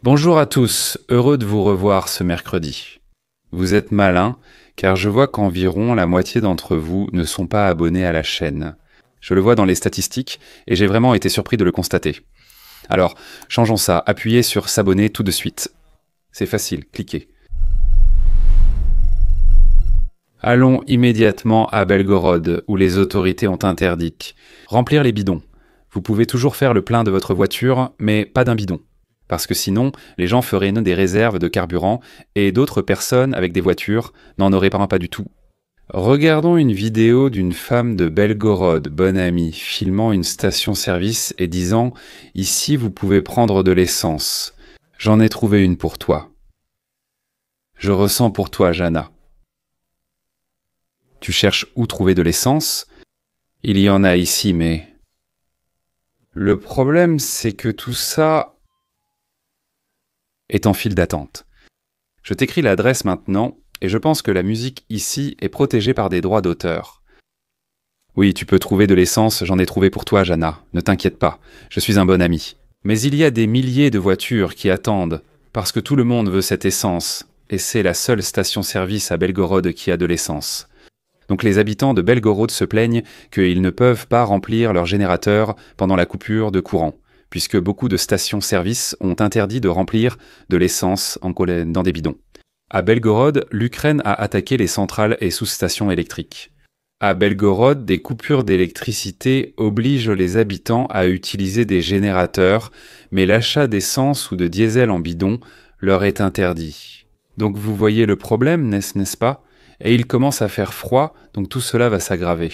Bonjour à tous, heureux de vous revoir ce mercredi. Vous êtes malins, car je vois qu'environ la moitié d'entre vous ne sont pas abonnés à la chaîne. Je le vois dans les statistiques, et j'ai vraiment été surpris de le constater. Alors, changeons ça, appuyez sur s'abonner tout de suite. C'est facile, cliquez. Allons immédiatement à Belgorod, où les autorités ont interdit. Remplir les bidons. Vous pouvez toujours faire le plein de votre voiture, mais pas d'un bidon. Parce que sinon, les gens feraient des réserves de carburant et d'autres personnes avec des voitures n'en auraient pas du tout. Regardons une vidéo d'une femme de Belgorod, bonne amie, filmant une station-service et disant « Ici, vous pouvez prendre de l'essence. J'en ai trouvé une pour toi. Je ressens pour toi, Jana. Tu cherches où trouver de l'essence? Il y en a ici, mais... Le problème, c'est que tout ça... est en file d'attente. Je t'écris l'adresse maintenant, et je pense que la musique ici est protégée par des droits d'auteur. Oui, tu peux trouver de l'essence, j'en ai trouvé pour toi, Jana, ne t'inquiète pas, je suis un bon ami. Mais il y a des milliers de voitures qui attendent, parce que tout le monde veut cette essence, et c'est la seule station-service à Belgorod qui a de l'essence. Donc les habitants de Belgorod se plaignent qu'ils ne peuvent pas remplir leur générateur pendant la coupure de courant, puisque beaucoup de stations-service ont interdit de remplir de l'essence dans des bidons. À Belgorod, l'Ukraine a attaqué les centrales et sous-stations électriques. À Belgorod, des coupures d'électricité obligent les habitants à utiliser des générateurs, mais l'achat d'essence ou de diesel en bidon leur est interdit. Donc vous voyez le problème, n'est-ce pas? Et il commence à faire froid, donc tout cela va s'aggraver.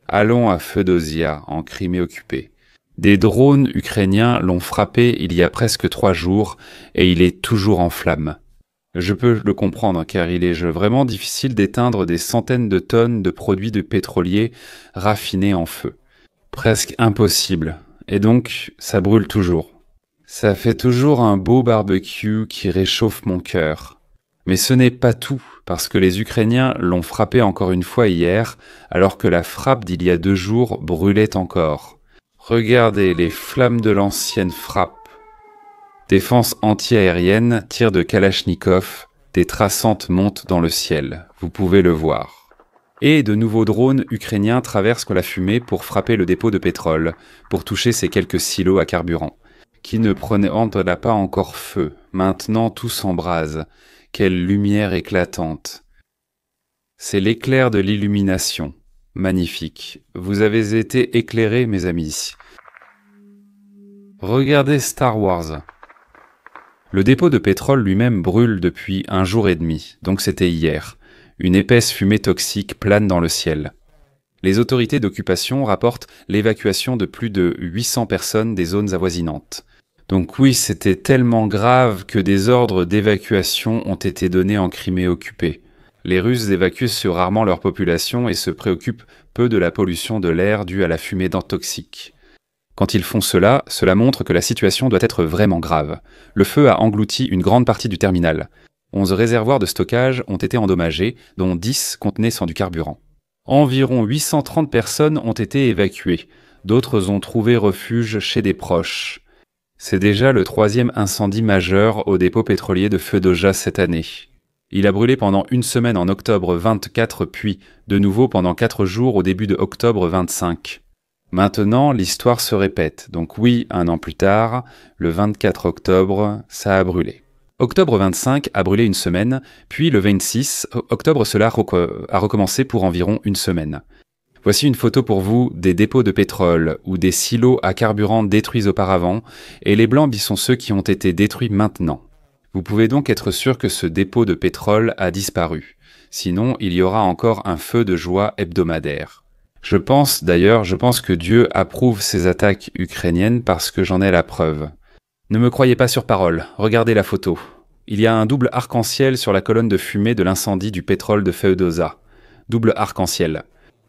Allons à Feodosia, en Crimée occupée. Des drones ukrainiens l'ont frappé il y a presque 3 jours et il est toujours en flammes. Je peux le comprendre car il est vraiment difficile d'éteindre des centaines de tonnes de produits pétroliers raffinés en feu. Presque impossible. Et donc, ça brûle toujours. Ça fait toujours un beau barbecue qui réchauffe mon cœur. Mais ce n'est pas tout, parce que les Ukrainiens l'ont frappé encore une fois hier, alors que la frappe d'il y a 2 jours brûlait encore. Regardez les flammes de l'ancienne frappe. Défense anti-aérienne, tir de Kalachnikov, des traçantes montent dans le ciel. Vous pouvez le voir. Et de nouveaux drones ukrainiens traversent la fumée pour frapper le dépôt de pétrole, pour toucher ces quelques silos à carburant, qui ne prenaient pas encore feu. Maintenant tout s'embrase. Quelle lumière éclatante. C'est l'éclair de l'illumination. Magnifique. Vous avez été éclairés, mes amis. Regardez Star Wars. Le dépôt de pétrole lui-même brûle depuis 1 jour et demi, donc c'était hier. Une épaisse fumée toxique plane dans le ciel. Les autorités d'occupation rapportent l'évacuation de plus de 800 personnes des zones avoisinantes. Donc oui, c'était tellement grave que des ordres d'évacuation ont été donnés en Crimée occupée. Les Russes évacuent rarement leur population et se préoccupent peu de la pollution de l'air due à la fumée toxique. Quand ils font cela, cela montre que la situation doit être vraiment grave. Le feu a englouti une grande partie du terminal. 11 réservoirs de stockage ont été endommagés, dont 10 contenaient du carburant. Environ 830 personnes ont été évacuées. D'autres ont trouvé refuge chez des proches. C'est déjà le 3e incendie majeur au dépôt pétrolier de Feodosia cette année. Il a brûlé pendant 1 semaine en octobre 24, puis de nouveau pendant 4 jours au début de octobre 25. Maintenant, l'histoire se répète. Donc oui, 1 an plus tard, le 24 octobre, ça a brûlé. Octobre 25 a brûlé 1 semaine, puis le 26 octobre, cela a recommencé pour environ 1 semaine. Voici une photo pour vous des dépôts de pétrole ou des silos à carburant détruits auparavant, et les blancs sont ceux qui ont été détruits maintenant. Vous pouvez donc être sûr que ce dépôt de pétrole a disparu. Sinon, il y aura encore un feu de joie hebdomadaire. Je pense que Dieu approuve ces attaques ukrainiennes parce que j'en ai la preuve. Ne me croyez pas sur parole, regardez la photo. Il y a un double arc-en-ciel sur la colonne de fumée de l'incendie du pétrole de Feodosia. Double arc-en-ciel.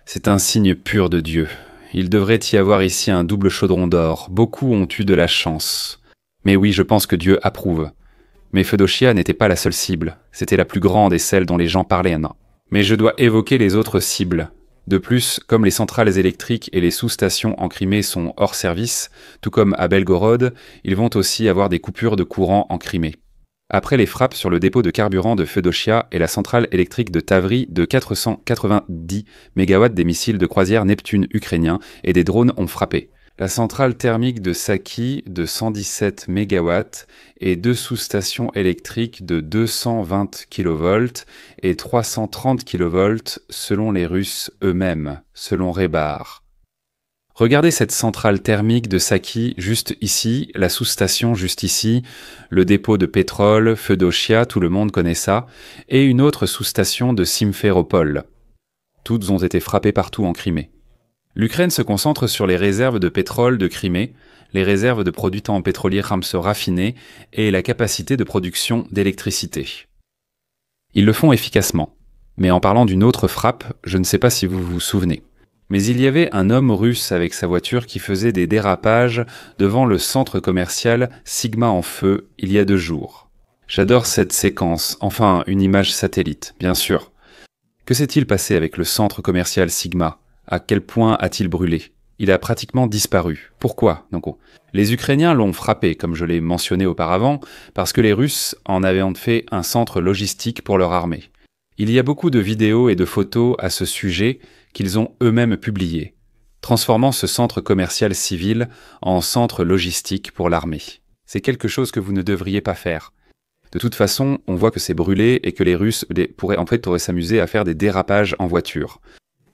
C'est un signe pur de Dieu. Il devrait y avoir ici un double chaudron d'or. Beaucoup ont eu de la chance. Mais oui, je pense que Dieu approuve. Mais Feodosia n'était pas la seule cible. C'était la plus grande et celle dont les gens parlaient. Mais je dois évoquer les autres cibles. De plus, comme les centrales électriques et les sous-stations en Crimée sont hors service, tout comme à Belgorod, ils vont aussi avoir des coupures de courant en Crimée. Après les frappes sur le dépôt de carburant de Feodosia et la centrale électrique de Tavri de 490 MW des missiles de croisière Neptune ukrainiens et des drones ont frappé. La centrale thermique de Saki de 117 MW et deux sous-stations électriques de 220 kV et 330 kV selon les Russes eux-mêmes, selon Rebar. Regardez cette centrale thermique de Saki juste ici, la sous-station juste ici, le dépôt de pétrole, Feodosia, tout le monde connaît ça, et une autre sous-station de Simferopol. Toutes ont été frappées partout en Crimée. L'Ukraine se concentre sur les réserves de pétrole de Crimée, les réserves de produits pétroliers raffinés et la capacité de production d'électricité. Ils le font efficacement. Mais en parlant d'une autre frappe, je ne sais pas si vous vous souvenez. Mais il y avait un homme russe avec sa voiture qui faisait des dérapages devant le centre commercial Sigma en feu il y a 2 jours. J'adore cette séquence, enfin une image satellite, bien sûr. Que s'est-il passé avec le centre commercial Sigma ? À quel point a-t-il brûlé ? Il a pratiquement disparu. Pourquoi ? Les Ukrainiens l'ont frappé, comme je l'ai mentionné auparavant, parce que les Russes en avaient fait un centre logistique pour leur armée. Il y a beaucoup de vidéos et de photos à ce sujet qu'ils ont eux-mêmes publiées, transformant ce centre commercial civil en centre logistique pour l'armée. C'est quelque chose que vous ne devriez pas faire. De toute façon, on voit que c'est brûlé et que les Russes pourraient s'amuser à faire des dérapages en voiture.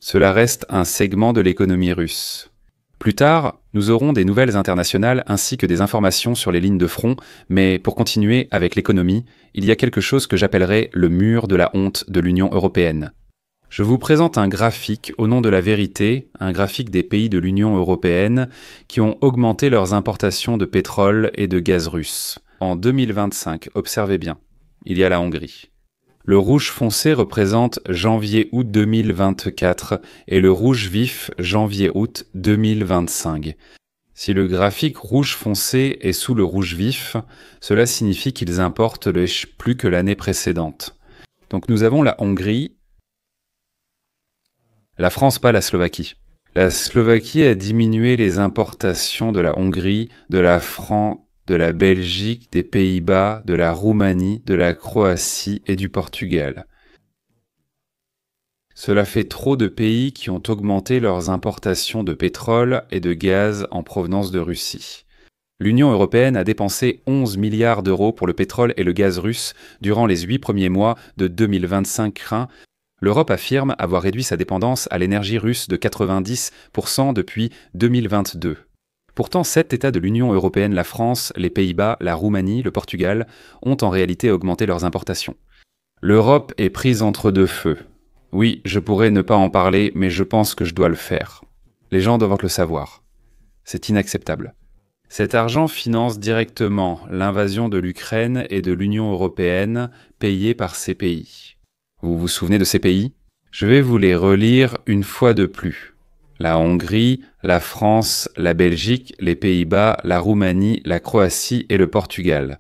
Cela reste un segment de l'économie russe. Plus tard, nous aurons des nouvelles internationales ainsi que des informations sur les lignes de front, mais pour continuer avec l'économie, il y a quelque chose que j'appellerais le mur de la honte de l'Union européenne. Je vous présente un graphique au nom de la vérité, un graphique des pays de l'Union européenne qui ont augmenté leurs importations de pétrole et de gaz russe. En 2025, observez bien, il y a la Hongrie. Le rouge foncé représente janvier-août 2024 et le rouge vif janvier-août 2025. Si le graphique rouge foncé est sous le rouge vif, cela signifie qu'ils importent plus que l'année précédente. Donc nous avons la Hongrie, la France, pas la Slovaquie. La Slovaquie a diminué les importations de la Hongrie, de la France, de la Belgique, des Pays-Bas, de la Roumanie, de la Croatie et du Portugal. Cela fait trop de pays qui ont augmenté leurs importations de pétrole et de gaz en provenance de Russie. L'Union européenne a dépensé 11 milliards d'euros pour le pétrole et le gaz russe durant les 8 premiers mois de 2025. L'Europe affirme avoir réduit sa dépendance à l'énergie russe de 90% depuis 2022. Pourtant, 7 États de l'Union européenne, la France, les Pays-Bas, la Roumanie, le Portugal, ont en réalité augmenté leurs importations. L'Europe est prise entre deux feux. Oui, je pourrais ne pas en parler, mais je pense que je dois le faire. Les gens doivent le savoir. C'est inacceptable. Cet argent finance directement l'invasion de l'Ukraine et de l'Union européenne payée par ces pays. Vous vous souvenez de ces pays ? Je vais vous les relire une fois de plus. La Hongrie, la France, la Belgique, les Pays-Bas, la Roumanie, la Croatie et le Portugal.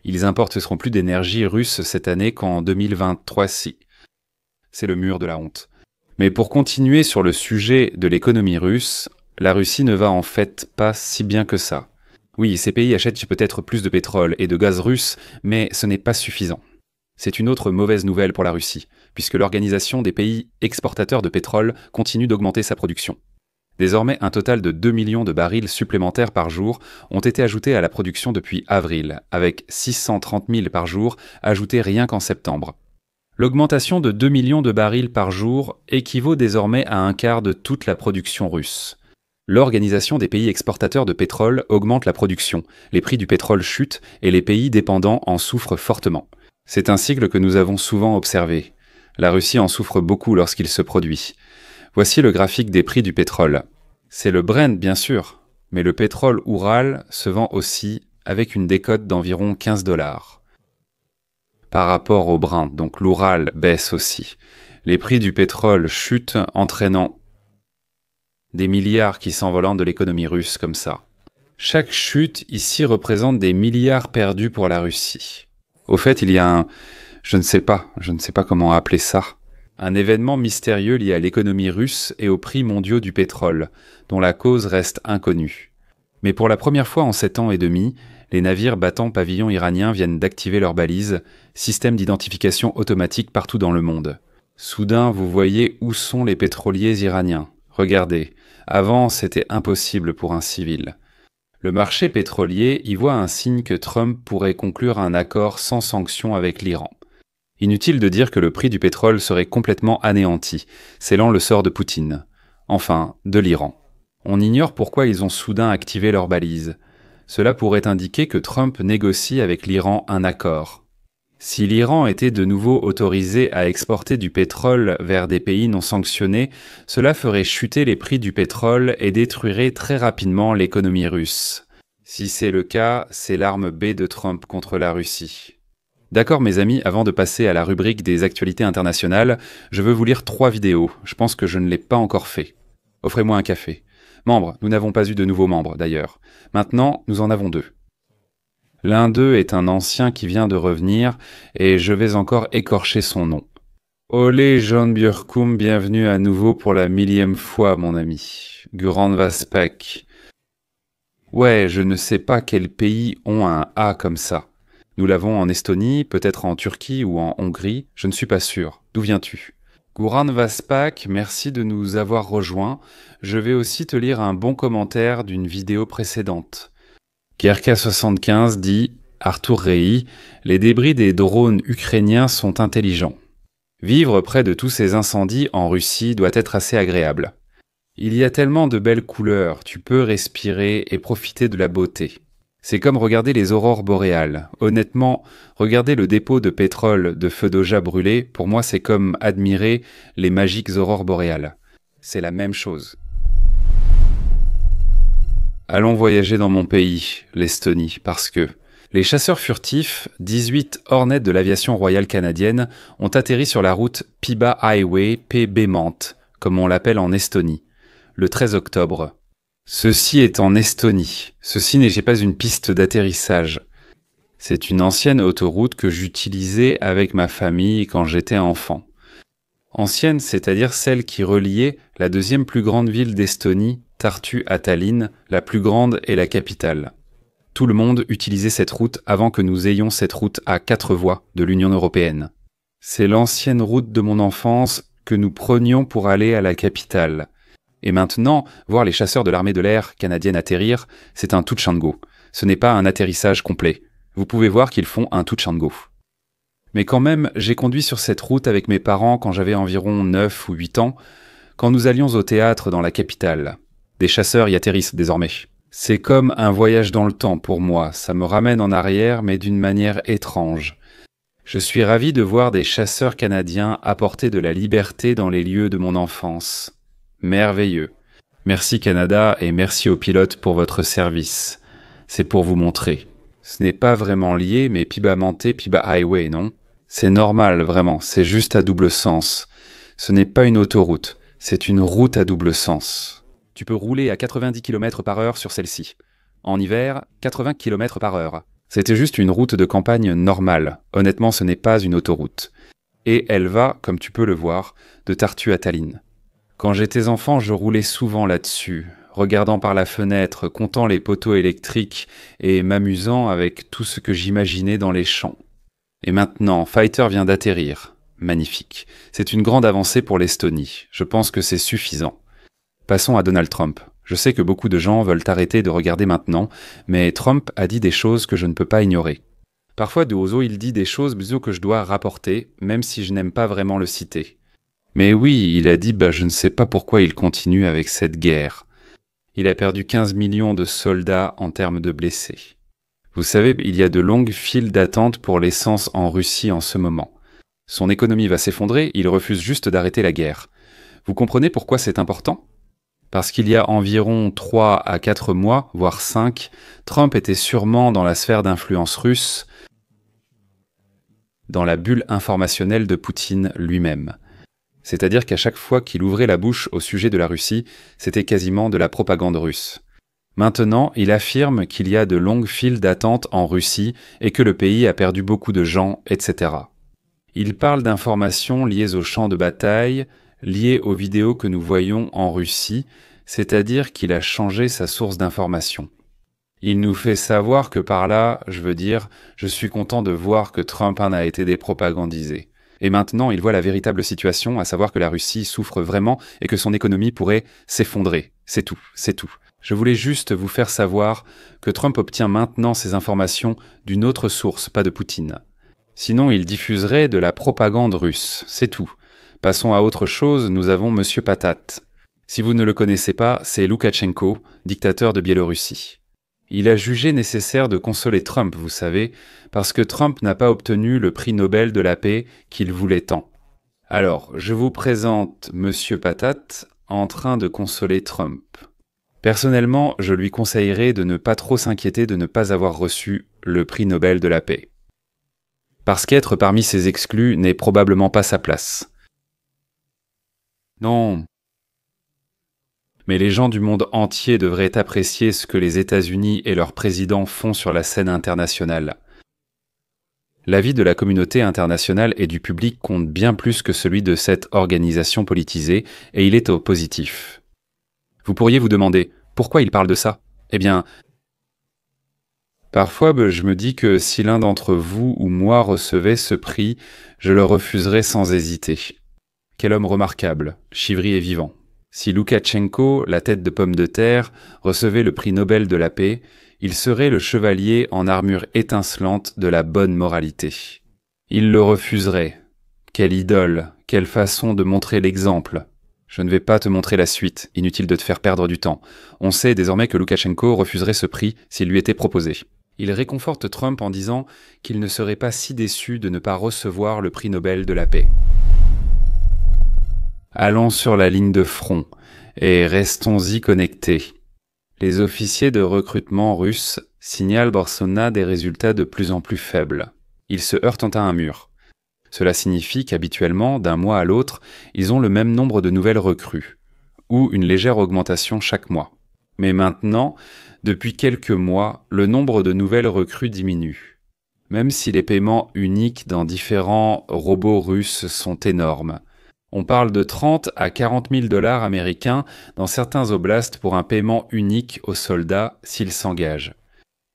Ils importeront plus d'énergie russe cette année qu'en 2023. C'est le mur de la honte. Mais pour continuer sur le sujet de l'économie russe, la Russie ne va en fait pas si bien que ça. Oui, ces pays achètent peut-être plus de pétrole et de gaz russe, mais ce n'est pas suffisant. C'est une autre mauvaise nouvelle pour la Russie, puisque l'Organisation des pays exportateurs de pétrole continue d'augmenter sa production. Désormais, un total de 2 millions de barils supplémentaires par jour ont été ajoutés à la production depuis avril, avec 630 000 par jour ajoutés rien qu'en septembre. L'augmentation de 2 millions de barils par jour équivaut désormais à un quart de toute la production russe. L'Organisation des pays exportateurs de pétrole augmente la production, les prix du pétrole chutent et les pays dépendants en souffrent fortement. C'est un cycle que nous avons souvent observé. La Russie en souffre beaucoup lorsqu'il se produit. Voici le graphique des prix du pétrole. C'est le Brent, bien sûr, mais le pétrole Oural se vend aussi avec une décote d'environ 15 $. Par rapport au Brent, donc l'Oural baisse aussi. Les prix du pétrole chutent, entraînant des milliards qui s'envolent de l'économie russe comme ça. Chaque chute ici représente des milliards perdus pour la Russie. Au fait, il y a je ne sais pas comment appeler ça. Un événement mystérieux lié à l'économie russe et aux prix mondiaux du pétrole, dont la cause reste inconnue. Mais pour la première fois en 7 ans et demi, les navires battant pavillon iranien viennent d'activer leurs balises, système d'identification automatique partout dans le monde. Soudain, vous voyez où sont les pétroliers iraniens. Regardez, avant c'était impossible pour un civil. Le marché pétrolier y voit un signe que Trump pourrait conclure un accord sans sanction avec l'Iran. Inutile de dire que le prix du pétrole serait complètement anéanti, scellant le sort de Poutine. Enfin, de l'Iran. On ignore pourquoi ils ont soudain activé leurs balises. Cela pourrait indiquer que Trump négocie avec l'Iran un accord. Si l'Iran était de nouveau autorisé à exporter du pétrole vers des pays non sanctionnés, cela ferait chuter les prix du pétrole et détruirait très rapidement l'économie russe. Si c'est le cas, c'est l'arme B de Trump contre la Russie. D'accord mes amis, avant de passer à la rubrique des actualités internationales, je veux vous lire 3 vidéos. Je pense que je ne l'ai pas encore fait. Offrez-moi un café. Membres, nous n'avons pas eu de nouveaux membres d'ailleurs. Maintenant, nous en avons 2. L'un d'eux est un ancien qui vient de revenir, et je vais encore écorcher son nom. Olé John Björkum, bienvenue à nouveau pour la 1000e fois, mon ami. Guran Vaspek. Ouais, je ne sais pas quels pays ont un A comme ça. Nous l'avons en Estonie, peut-être en Turquie ou en Hongrie, je ne suis pas sûr. D'où viens-tu ? Guran Vaspak, merci de nous avoir rejoints. Je vais aussi te lire un bon commentaire d'une vidéo précédente. Kerka75 dit « Arthur Rey, les débris des drones ukrainiens sont intelligents. Vivre près de tous ces incendies en Russie doit être assez agréable. Il y a tellement de belles couleurs, tu peux respirer et profiter de la beauté. C'est comme regarder les aurores boréales. Honnêtement, regarder le dépôt de pétrole de feu d'Oja brûlé, pour moi c'est comme admirer les magiques aurores boréales. C'est la même chose. Allons voyager dans mon pays, l'Estonie, parce que les chasseurs furtifs, 18 Hornets de l'aviation royale canadienne, ont atterri sur la route Piba Highway PB-Mant, comme on l'appelle en Estonie, le 13 octobre. Ceci est en Estonie. Ceci n'est pas une piste d'atterrissage. C'est une ancienne autoroute que j'utilisais avec ma famille quand j'étais enfant. Ancienne, c'est-à-dire celle qui reliait la deuxième plus grande ville d'Estonie, Tartu à Tallinn, la plus grande et la capitale. Tout le monde utilisait cette route avant que nous ayons cette route à 4 voies de l'Union européenne. C'est l'ancienne route de mon enfance que nous prenions pour aller à la capitale. Et maintenant, voir les chasseurs de l'armée de l'air canadienne atterrir, c'est un touch and go. Ce n'est pas un atterrissage complet. Vous pouvez voir qu'ils font un touch and go. Mais quand même, j'ai conduit sur cette route avec mes parents quand j'avais environ 9 ou 8 ans, quand nous allions au théâtre dans la capitale. Des chasseurs y atterrissent désormais. C'est comme un voyage dans le temps pour moi, ça me ramène en arrière mais d'une manière étrange. Je suis ravi de voir des chasseurs canadiens apporter de la liberté dans les lieux de mon enfance. Merveilleux. Merci Canada et merci aux pilotes pour votre service. C'est pour vous montrer. Ce n'est pas vraiment lié, mais Piba Manté, Piba Highway, non ? C'est normal, vraiment, c'est juste à double sens. Ce n'est pas une autoroute, c'est une route à double sens. Tu peux rouler à 90 km/h sur celle-ci. En hiver, 80 km/h. C'était juste une route de campagne normale. Honnêtement, ce n'est pas une autoroute. Et elle va, comme tu peux le voir, de Tartu à Tallinn. Quand j'étais enfant, je roulais souvent là-dessus, regardant par la fenêtre, comptant les poteaux électriques et m'amusant avec tout ce que j'imaginais dans les champs. Et maintenant, Fighter vient d'atterrir. Magnifique. C'est une grande avancée pour l'Estonie. Je pense que c'est suffisant. Passons à Donald Trump. Je sais que beaucoup de gens veulent arrêter de regarder maintenant, mais Trump a dit des choses que je ne peux pas ignorer. Parfois, de Ozo, il dit des choses que je dois rapporter, même si je n'aime pas vraiment le citer. Mais oui, il a dit je ne sais pas pourquoi il continue avec cette guerre. Il a perdu 15 millions de soldats en termes de blessés. Vous savez, il y a de longues files d'attente pour l'essence en Russie en ce moment. Son économie va s'effondrer, il refuse juste d'arrêter la guerre. Vous comprenez pourquoi c'est important ? Parce qu'il y a environ 3 à 4 mois, voire 5, Trump était sûrement dans la sphère d'influence russe, dans la bulle informationnelle de Poutine lui-même. C'est-à-dire qu'à chaque fois qu'il ouvrait la bouche au sujet de la Russie, c'était quasiment de la propagande russe. Maintenant, il affirme qu'il y a de longues files d'attente en Russie et que le pays a perdu beaucoup de gens, etc. Il parle d'informations liées aux champs de bataille, liées aux vidéos que nous voyons en Russie, c'est-à-dire qu'il a changé sa source d'information. Il nous fait savoir que par là, je suis content de voir que Trump en a été dépropagandisé. Et maintenant, il voit la véritable situation, à savoir que la Russie souffre vraiment et que son économie pourrait s'effondrer. C'est tout, c'est tout. Je voulais juste vous faire savoir que Trump obtient maintenant ses informations d'une autre source, pas de Poutine. Sinon, il diffuserait de la propagande russe, c'est tout. Passons à autre chose, nous avons Monsieur Patate. Si vous ne le connaissez pas, c'est Loukachenko, dictateur de Biélorussie. Il a jugé nécessaire de consoler Trump, vous savez, parce que Trump n'a pas obtenu le prix Nobel de la paix qu'il voulait tant. Alors, je vous présente Monsieur Patate en train de consoler Trump. Personnellement, je lui conseillerais de ne pas trop s'inquiéter de ne pas avoir reçu le prix Nobel de la paix. Parce qu'être parmi ces exclus n'est probablement pas sa place. Non. Mais les gens du monde entier devraient apprécier ce que les États-Unis et leurs présidents font sur la scène internationale. L'avis de la communauté internationale et du public compte bien plus que celui de cette organisation politisée, et il est au positif. Vous pourriez vous demander, pourquoi il parle de ça ? Eh bien, parfois je me dis que si l'un d'entre vous ou moi recevait ce prix, je le refuserais sans hésiter. Quel homme remarquable, Chivry est vivant. Si Loukachenko, la tête de pomme de terre, recevait le prix Nobel de la paix, il serait le chevalier en armure étincelante de la bonne moralité. Il le refuserait. Quelle idole, quelle façon de montrer l'exemple. Je ne vais pas te montrer la suite, inutile de te faire perdre du temps. On sait désormais que Loukachenko refuserait ce prix s'il lui était proposé. Il réconforte Trump en disant qu'il ne serait pas si déçu de ne pas recevoir le prix Nobel de la paix. Allons sur la ligne de front et restons-y connectés. Les officiers de recrutement russes signalent Bolsonaro des résultats de plus en plus faibles. Ils se heurtent à un mur. Cela signifie qu'habituellement, d'un mois à l'autre, ils ont le même nombre de nouvelles recrues, ou une légère augmentation chaque mois. Mais maintenant, depuis quelques mois, le nombre de nouvelles recrues diminue. Même si les paiements uniques dans différents robots russes sont énormes. On parle de 30 à 40 000 dollars américains dans certains oblasts pour un paiement unique aux soldats s'ils s'engagent.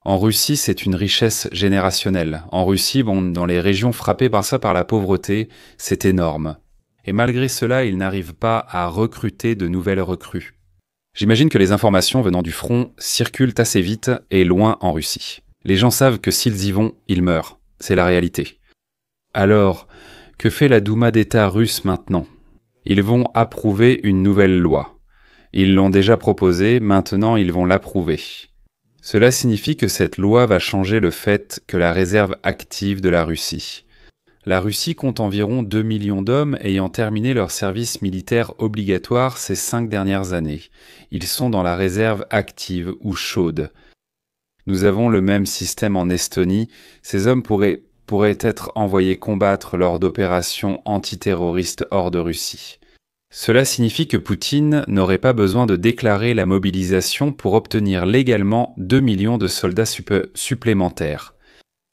En Russie, c'est une richesse générationnelle. En Russie, dans les régions frappées par la pauvreté, c'est énorme. Et malgré cela, ils n'arrivent pas à recruter de nouvelles recrues. J'imagine que les informations venant du front circulent assez vite et loin en Russie. Les gens savent que s'ils y vont, ils meurent. C'est la réalité. Alors, que fait la Douma d'État russe maintenant ? Ils vont approuver une nouvelle loi. Ils l'ont déjà proposée, maintenant ils vont l'approuver. Cela signifie que cette loi va changer le fait que la réserve active de la Russie. La Russie compte environ 2 millions d'hommes ayant terminé leur service militaire obligatoire ces 5 dernières années. Ils sont dans la réserve active ou chaude. Nous avons le même système en Estonie. Ces hommes pourraient être envoyés combattre lors d'opérations antiterroristes hors de Russie. Cela signifie que Poutine n'aurait pas besoin de déclarer la mobilisation pour obtenir légalement 2 millions de soldats supplémentaires.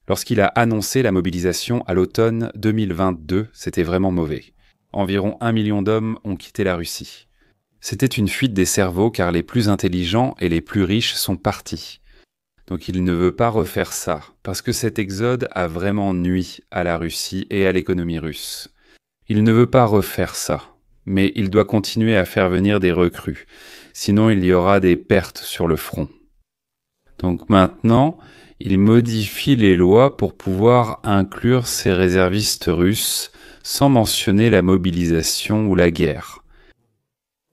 Lorsqu'il a annoncé la mobilisation à l'automne 2022, c'était vraiment mauvais. Environ 1 million d'hommes ont quitté la Russie. C'était une fuite des cerveaux car les plus intelligents et les plus riches sont partis. Donc il ne veut pas refaire ça, parce que cet exode a vraiment nui à la Russie et à l'économie russe. Il ne veut pas refaire ça, mais il doit continuer à faire venir des recrues, sinon il y aura des pertes sur le front. Donc maintenant, il modifie les lois pour pouvoir inclure ces réservistes russes sans mentionner la mobilisation ou la guerre.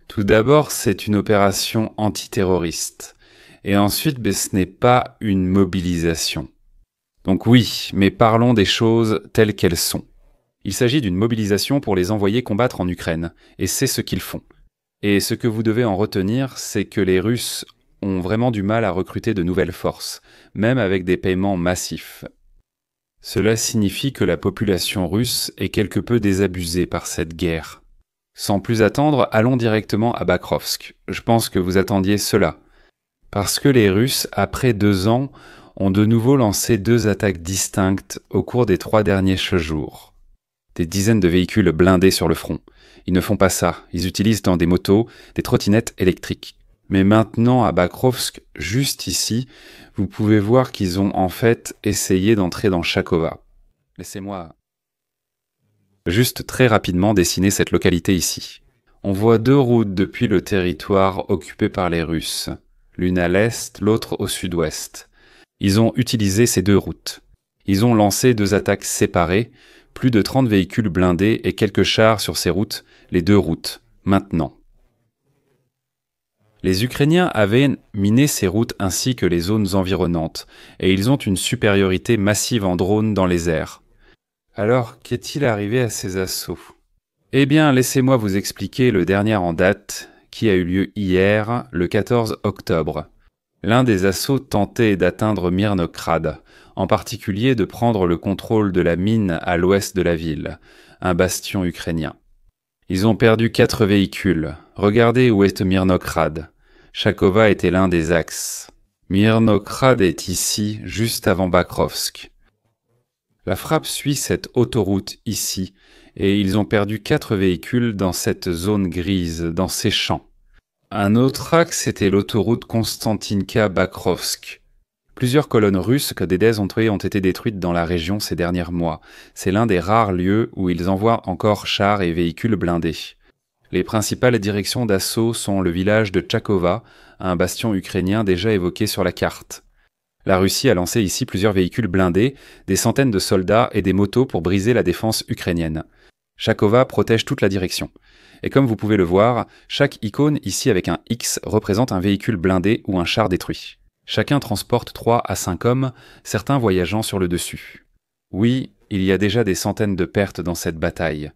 Tout d'abord, c'est une opération antiterroriste. Et ensuite, ce n'est pas une mobilisation. Donc oui, mais parlons des choses telles qu'elles sont. Il s'agit d'une mobilisation pour les envoyer combattre en Ukraine, et c'est ce qu'ils font. Et ce que vous devez en retenir, c'est que les Russes ont vraiment du mal à recruter de nouvelles forces, même avec des paiements massifs. Cela signifie que la population russe est quelque peu désabusée par cette guerre. Sans plus attendre, allons directement à Bakrovsk. Je pense que vous attendiez cela. Parce que les Russes, après 2 ans, ont de nouveau lancé 2 attaques distinctes au cours des 3 derniers jours. des dizaines de véhicules blindés sur le front. Ils ne font pas ça, ils utilisent dans des motos, des trottinettes électriques. Mais maintenant, à Bakrovsk, juste ici, vous pouvez voir qu'ils ont en fait essayé d'entrer dans Chakova. Laissez-moi juste très rapidement dessiner cette localité ici. On voit 2 routes depuis le territoire occupé par les Russes, l'une à l'est, l'autre au sud-ouest. Ils ont utilisé ces 2 routes. Ils ont lancé 2 attaques séparées, plus de 30 véhicules blindés et quelques chars sur ces routes, les 2 routes, maintenant. Les Ukrainiens avaient miné ces routes ainsi que les zones environnantes, et ils ont une supériorité massive en drones dans les airs. Alors, qu'est-il arrivé à ces assauts ? Eh bien, laissez-moi vous expliquer le dernier en date, qui a eu lieu hier, le 14 octobre. L'un des assauts tentait d'atteindre Myrnograd, en particulier de prendre le contrôle de la mine à l'ouest de la ville, un bastion ukrainien. Ils ont perdu 4 véhicules. Regardez où est Myrnograd. Chakova était l'un des axes. Myrnograd est ici, juste avant Bakrovsk. La frappe suit cette autoroute ici, et ils ont perdu 4 véhicules dans cette zone grise, dans ces champs. Un autre axe était l'autoroute Konstantinka-Bakrovsk. Plusieurs colonnes russes que des désontrées ont été détruites dans la région ces derniers mois. C'est l'un des rares lieux où ils envoient encore chars et véhicules blindés. Les principales directions d'assaut sont le village de Chakova, un bastion ukrainien déjà évoqué sur la carte. La Russie a lancé ici plusieurs véhicules blindés, des centaines de soldats et des motos pour briser la défense ukrainienne. Chakova protège toute la direction. Et comme vous pouvez le voir, chaque icône ici avec un X représente un véhicule blindé ou un char détruit. Chacun transporte 3 à 5 hommes, certains voyageant sur le dessus. Oui, il y a déjà des centaines de pertes dans cette bataille.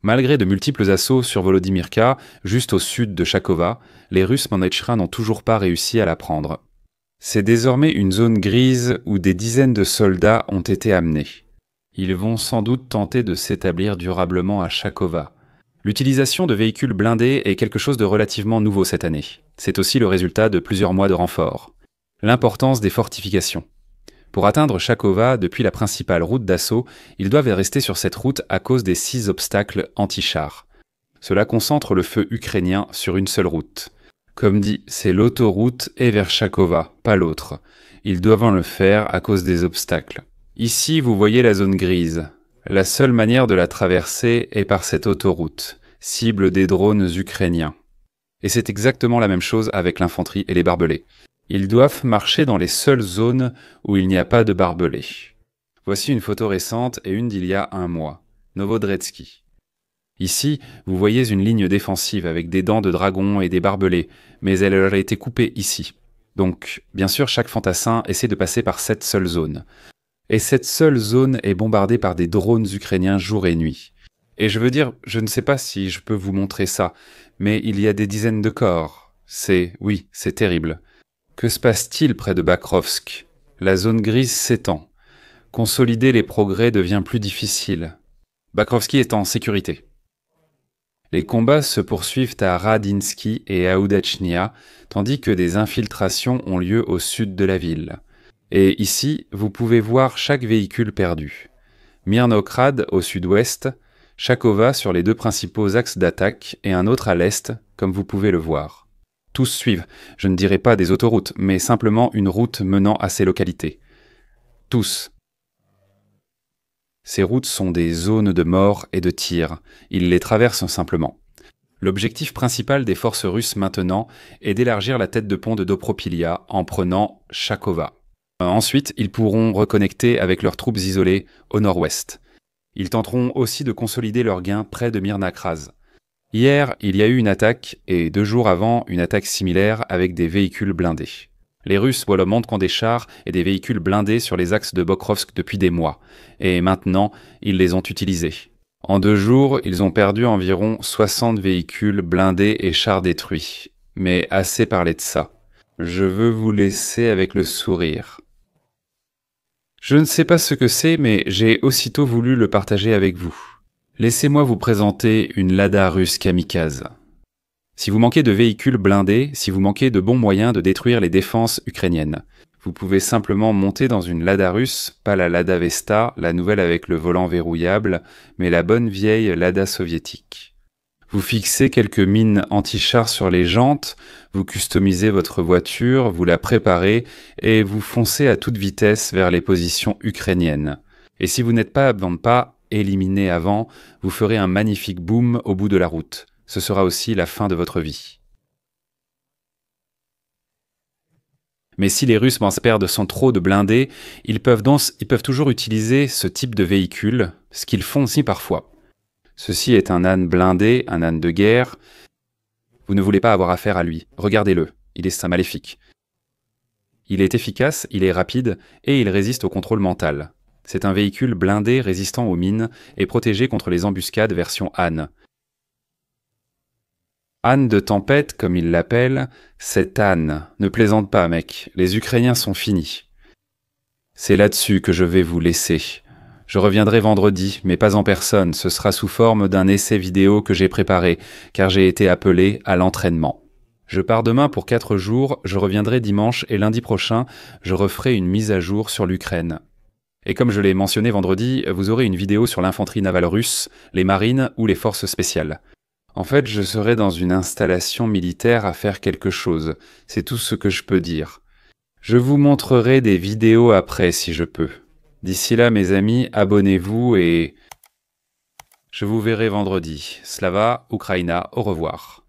Malgré de multiples assauts sur Volodymyrka, juste au sud de Chakova, les Russes Monetchra n'ont toujours pas réussi à la prendre. C'est désormais une zone grise où des dizaines de soldats ont été amenés. Ils vont sans doute tenter de s'établir durablement à Chakova. L'utilisation de véhicules blindés est quelque chose de relativement nouveau cette année. C'est aussi le résultat de plusieurs mois de renforts. L'importance des fortifications. Pour atteindre Chakova, depuis la principale route d'assaut, ils doivent rester sur cette route à cause des 6 obstacles anti-chars. Cela concentre le feu ukrainien sur une seule route. Comme dit, c'est l'autoroute et vers Chakova, pas l'autre. Ils doivent le faire à cause des obstacles. Ici, vous voyez la zone grise. La seule manière de la traverser est par cette autoroute, cible des drones ukrainiens. Et c'est exactement la même chose avec l'infanterie et les barbelés. Ils doivent marcher dans les seules zones où il n'y a pas de barbelés. Voici une photo récente et une d'il y a 1 mois. Novodretski. Ici, vous voyez une ligne défensive avec des dents de dragon et des barbelés, mais elle leur a été coupée ici. Donc, bien sûr, chaque fantassin essaie de passer par cette seule zone. Et cette seule zone est bombardée par des drones ukrainiens jour et nuit. Et je veux dire, je ne sais pas si je peux vous montrer ça, mais il y a des dizaines de corps. Oui, c'est terrible. Que se passe-t-il près de Bakrovsk ? La zone grise s'étend. Consolider les progrès devient plus difficile. Bakrovski est en sécurité. Les combats se poursuivent à Radinsky et à Oudachnia, tandis que des infiltrations ont lieu au sud de la ville. Et ici, vous pouvez voir chaque véhicule perdu. Myrnograd au sud-ouest, Chakova sur les 2 principaux axes d'attaque et un autre à l'est, comme vous pouvez le voir. Tous suivent, je ne dirais pas des autoroutes, mais simplement une route menant à ces localités. Tous. Ces routes sont des zones de mort et de tir. Ils les traversent simplement. L'objectif principal des forces russes maintenant est d'élargir la tête de pont de Dopropilia en prenant Chakova. Ensuite, ils pourront reconnecter avec leurs troupes isolées au nord-ouest. Ils tenteront aussi de consolider leurs gains près de Myrnakraz. Hier, il y a eu une attaque et 2 jours avant, une attaque similaire avec des véhicules blindés. Les Russes montent des chars et des véhicules blindés sur les axes de Bakrovsk depuis des mois, et maintenant, ils les ont utilisés. En 2 jours, ils ont perdu environ 60 véhicules blindés et chars détruits. Mais assez parlé de ça. Je veux vous laisser avec le sourire. Je ne sais pas ce que c'est, mais j'ai aussitôt voulu le partager avec vous. Laissez-moi vous présenter une Lada russe kamikaze. Si vous manquez de véhicules blindés, si vous manquez de bons moyens de détruire les défenses ukrainiennes, Vous pouvez simplement monter dans une Lada russe, pas la Lada Vesta, la nouvelle avec le volant verrouillable, mais la bonne vieille Lada soviétique. Vous fixez quelques mines anti-char sur les jantes, vous customisez votre voiture, vous la préparez et vous foncez à toute vitesse vers les positions ukrainiennes. Et si vous n'êtes pas à bande pas, éliminé avant, vous ferez un magnifique boom au bout de la route. Ce sera aussi la fin de votre vie. Mais si les Russes m'en perdent sans trop de blindés, ils peuvent toujours utiliser ce type de véhicule, ce qu'ils font aussi parfois. Ceci est un âne blindé, un âne de guerre. Vous ne voulez pas avoir affaire à lui. Regardez-le, il est maléfique. Il est efficace, il est rapide et il résiste au contrôle mental. C'est un véhicule blindé résistant aux mines et protégé contre les embuscades version âne. Âne de tempête, comme il l'appelle, c'est âne. Ne plaisante pas, mec, les Ukrainiens sont finis. C'est là-dessus que je vais vous laisser. Je reviendrai vendredi, mais pas en personne, ce sera sous forme d'un essai vidéo que j'ai préparé, car j'ai été appelé à l'entraînement. Je pars demain pour 4 jours, je reviendrai dimanche et lundi prochain, je referai une mise à jour sur l'Ukraine. Et comme je l'ai mentionné vendredi, vous aurez une vidéo sur l'infanterie navale russe, les marines ou les forces spéciales. En fait, je serai dans une installation militaire à faire quelque chose, c'est tout ce que je peux dire. Je vous montrerai des vidéos après si je peux. D'ici là, mes amis, abonnez-vous et je vous verrai vendredi. Slava, Ukraina, au revoir.